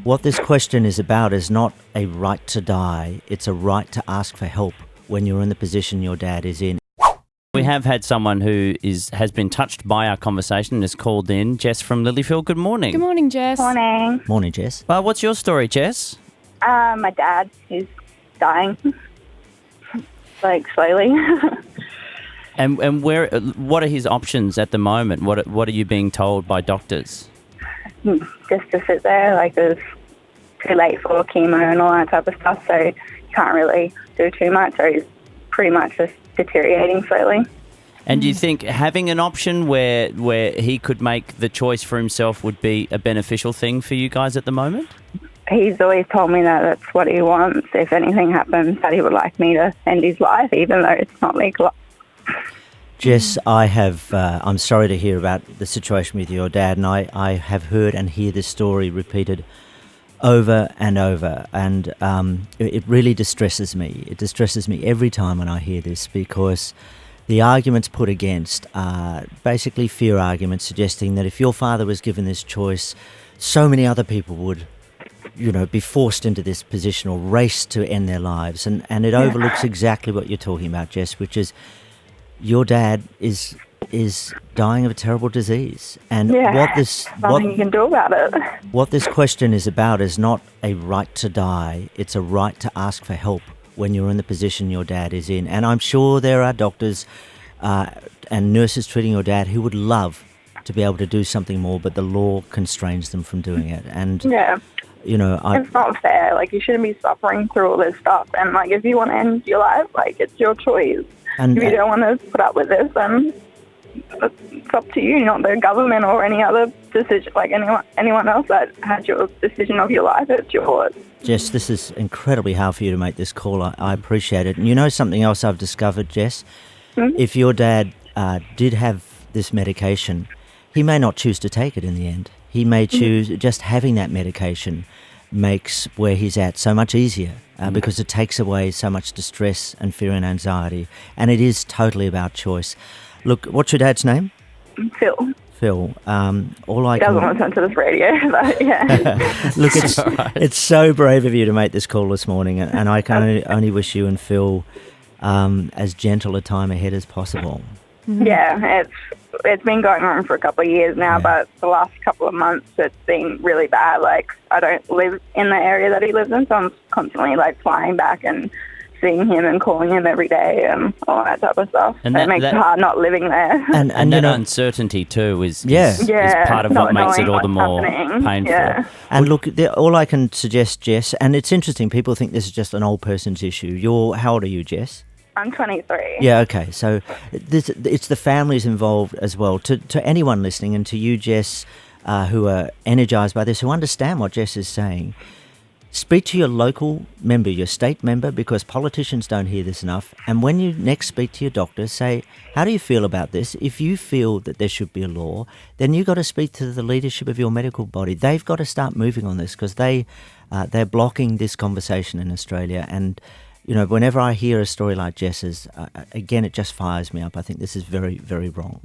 What this question is about is not a right to die, it's a right to ask for help when you're in the position your dad is in. We have had someone who has been touched by our conversation and has called in. Jess from Lilyfield, good morning. Good morning, Jess. Morning. Morning, Jess. What's your story, Jess? My dad is dying, like slowly. And what are his options at the moment? What are you being told by doctors? Just to sit there, like it's too late for chemo and all that type of stuff, so you can't really do too much, so he's pretty much just deteriorating slowly. And do you think having an option where he could make the choice for himself would be a beneficial thing for you guys at the moment? He's always told me that that's what he wants. If anything happens, that he would like me to end his life, even though it's not legal. Jess, I'm sorry to hear about the situation with your dad, and I have heard and hear this story repeated over and over, and it really distresses me. It distresses me every time when I hear this, because the arguments put against are basically fear arguments, suggesting that if your father was given this choice, so many other people would, be forced into this position or race to end their lives, and it overlooks exactly what you're talking about, Jess, which is your dad is dying of a terrible disease, and nothing you can do about it. What this question is about is not a right to die; it's a right to ask for help when you're in the position your dad is in. And I'm sure there are doctors and nurses treating your dad who would love to be able to do something more, but the law constrains them from doing it. And it's not fair. Like, you shouldn't be suffering through all this stuff. And like, if you want to end your life, like, it's your choice. And if you don't want to put up with this, then it's up to you, not the government or any other decision, like anyone else that had your decision of your life. It's yours. Jess, this is incredibly hard for you to make this call. I appreciate it. And you know something else I've discovered, Jess? Mm-hmm. If your dad did have this medication, he may not choose to take it in the end. He may choose just having that medication makes where he's at so much easier because it takes away so much distress and fear and anxiety. And it is totally about choice. Look, what's your dad's name? Phil. Phil. He doesn't listen to this radio, but yeah. Look, it's so brave of you to make this call this morning, and I can only wish you and Phil as gentle a time ahead as possible. Yeah, it's been going on for a couple of years now, but the last couple of months it's been really bad. Like, I don't live in the area that he lives in, so I'm constantly like flying back and seeing him and calling him every day and all that type of stuff. And it makes it hard not living there. And that uncertainty too is part of what makes it all the more painful. Yeah. And look, all I can suggest, Jess, and it's interesting, people think this is just an old person's issue. How old are you, Jess? I'm 23. Yeah, okay. So it's the families involved as well. To anyone listening, and to you, Jess, who are energised by this, who understand what Jess is saying, speak to your local member, your state member, because politicians don't hear this enough. And when you next speak to your doctor, say, how do you feel about this? If you feel that there should be a law, then you've got to speak to the leadership of your medical body. They've got to start moving on this, because they're blocking this conversation in Australia. And whenever I hear a story like Jess's, again, it just fires me up. I think this is very, very wrong.